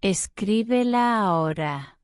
Escríbela ahora.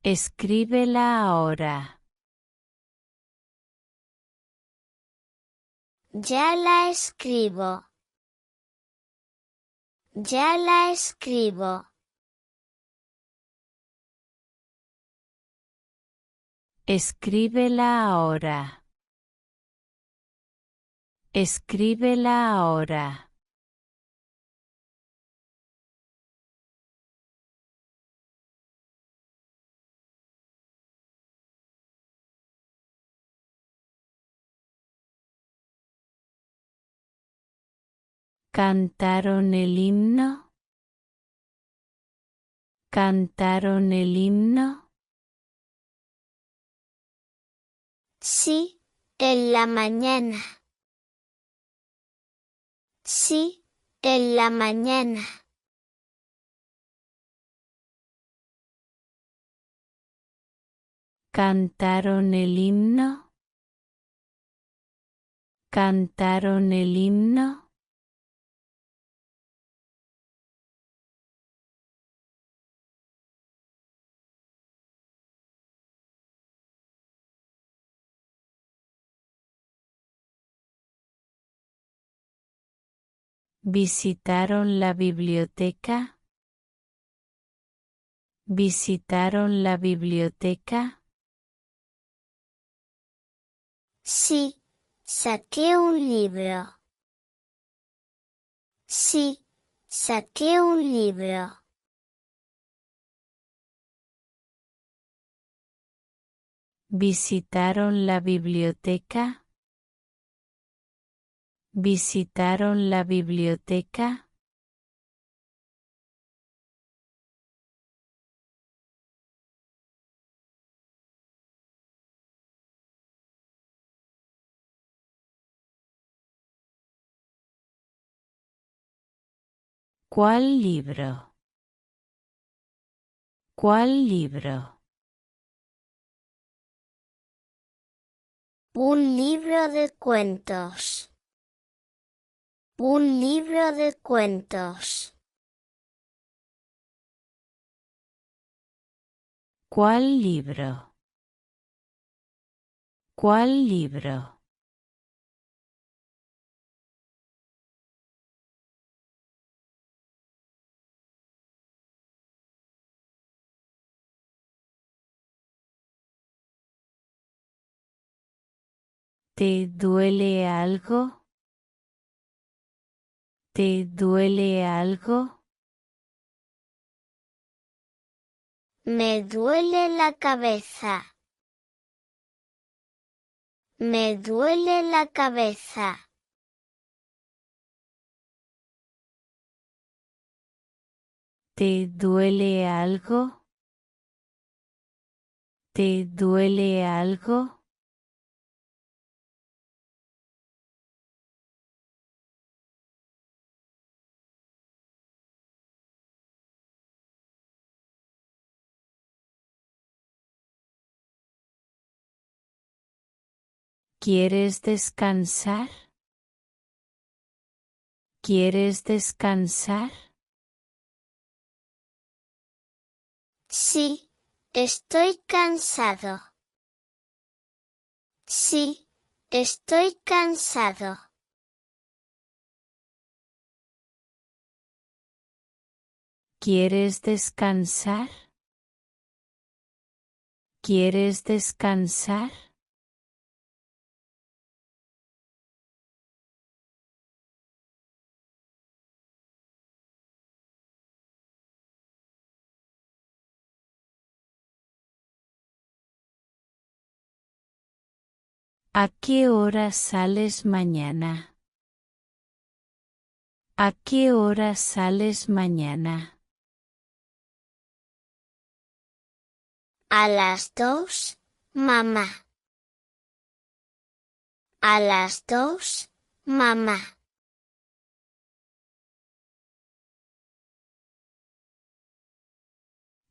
Escríbela ahora. Ya la escribo. Ya la escribo. Escríbela ahora. Escríbela ahora. ¿Cantaron el himno? ¿Cantaron el himno? Sí, en la mañana. Sí, en la mañana. ¿Cantaron el himno? ¿Cantaron el himno? ¿Visitaron la biblioteca? ¿Visitaron la biblioteca? Sí, saqué un libro. Sí, saqué un libro. ¿Visitaron la biblioteca? ¿Visitaron la biblioteca? ¿Cuál libro? ¿Cuál libro? Un libro de cuentos. Un libro de cuentos. ¿Cuál libro? ¿Cuál libro? ¿Te duele algo? ¿Te duele algo? Me duele la cabeza. Me duele la cabeza. ¿Te duele algo? ¿Te duele algo? ¿Quieres descansar? ¿Quieres descansar? Sí, estoy cansado. Sí, estoy cansado. ¿Quieres descansar? ¿Quieres descansar? ¿A qué hora sales mañana? ¿A qué hora sales mañana? A las 2, mamá. A las 2, mamá.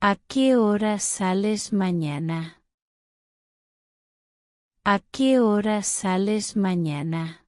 ¿A qué hora sales mañana? ¿A qué hora sales mañana?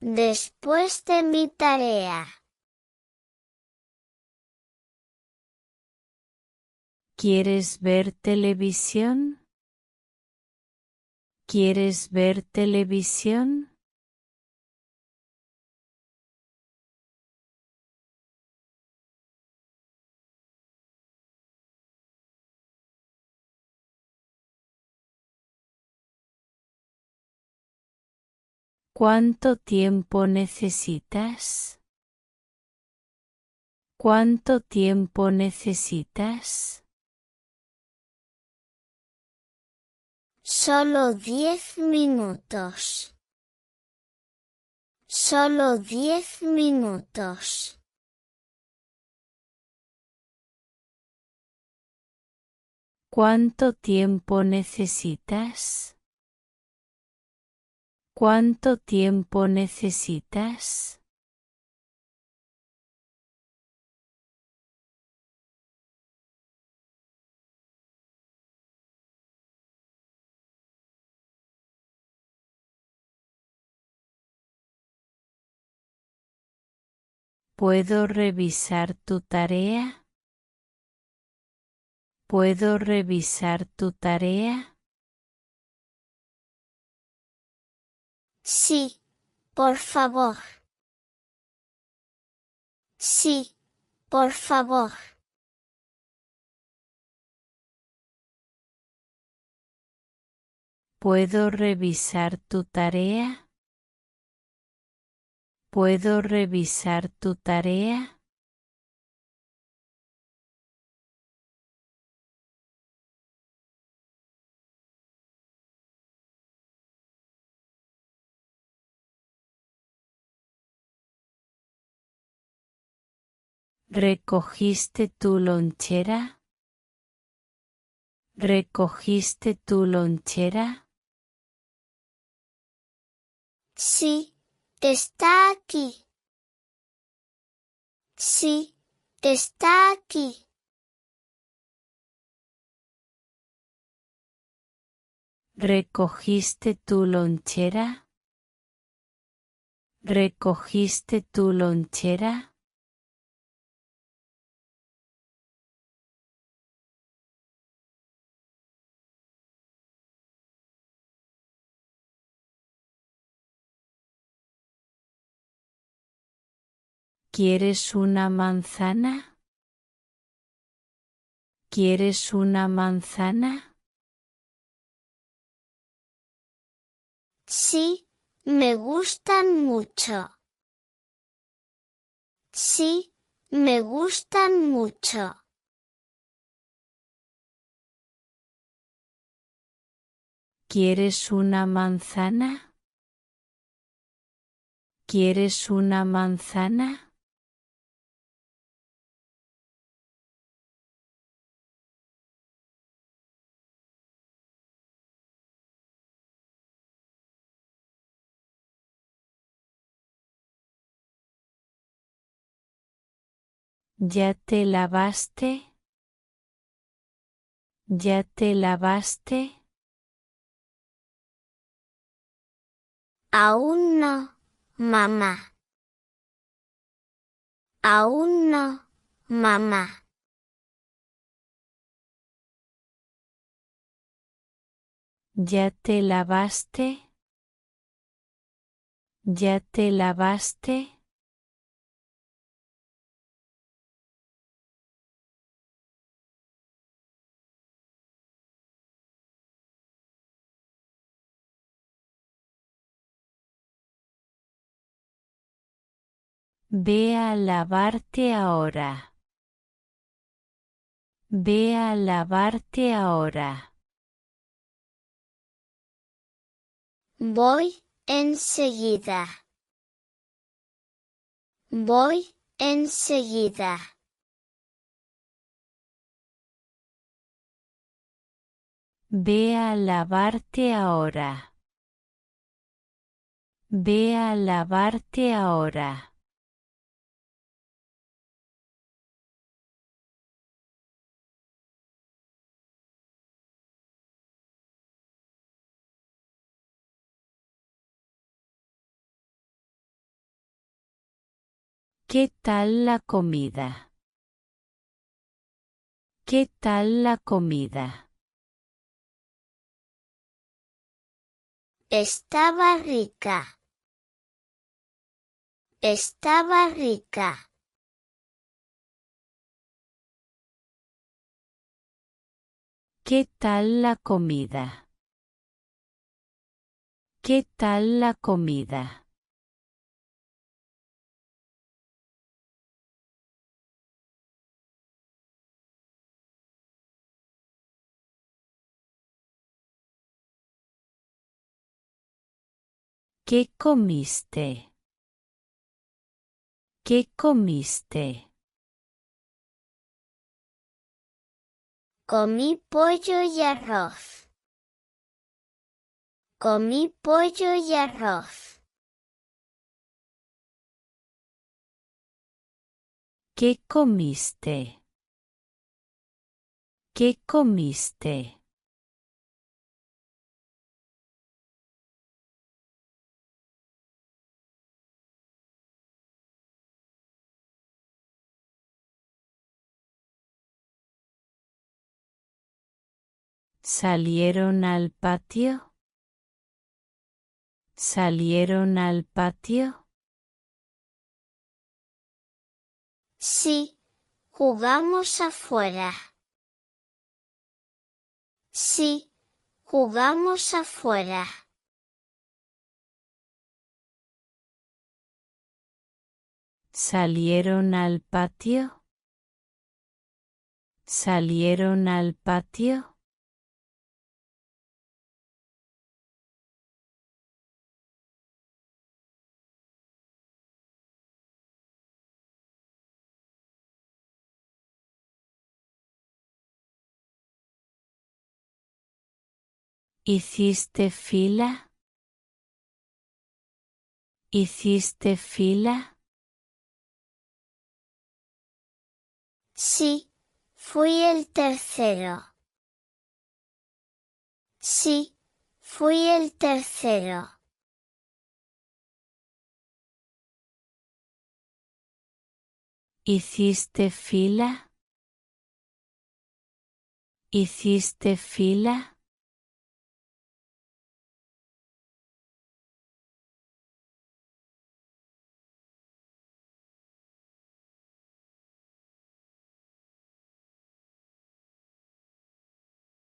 Después de mi tarea. ¿Quieres ver televisión? ¿Quieres ver televisión? ¿Cuánto tiempo necesitas? ¿Cuánto tiempo necesitas? Solo 10 minutos. Solo 10 minutos. ¿Cuánto tiempo necesitas? ¿Cuánto tiempo necesitas? ¿Puedo revisar tu tarea? ¿Puedo revisar tu tarea? Sí, por favor. Sí, por favor. ¿Puedo revisar tu tarea? ¿Puedo revisar tu tarea? ¿Recogiste tu lonchera? ¿Recogiste tu lonchera? Sí, está aquí. Sí, está aquí. ¿Recogiste tu lonchera? ¿Recogiste tu lonchera? ¿Quieres una manzana? ¿Quieres una manzana? Sí, me gustan mucho. Sí, me gustan mucho. ¿Quieres una manzana? ¿Quieres una manzana? ¿Ya te lavaste? ¿Ya te lavaste? Aún no, mamá. Aún no, mamá. ¿Ya te lavaste? ¿Ya te lavaste? Ve a lavarte ahora. Ve a lavarte ahora. Voy enseguida. Voy enseguida. Ve a lavarte ahora. Ve a lavarte ahora. ¿Qué tal la comida? ¿Qué tal la comida? Estaba rica. Estaba rica. ¿Qué tal la comida? ¿Qué tal la comida? ¿Qué comiste? ¿Qué comiste? Comí pollo y arroz. Comí pollo y arroz. ¿Qué comiste? ¿Qué comiste? ¿Salieron al patio? ¿Salieron al patio? Sí, jugamos afuera. Sí, jugamos afuera. ¿Salieron al patio? ¿Salieron al patio? ¿Hiciste fila? ¿Hiciste fila? Sí, fui el tercero. Sí, fui el tercero. ¿Hiciste fila? ¿Hiciste fila?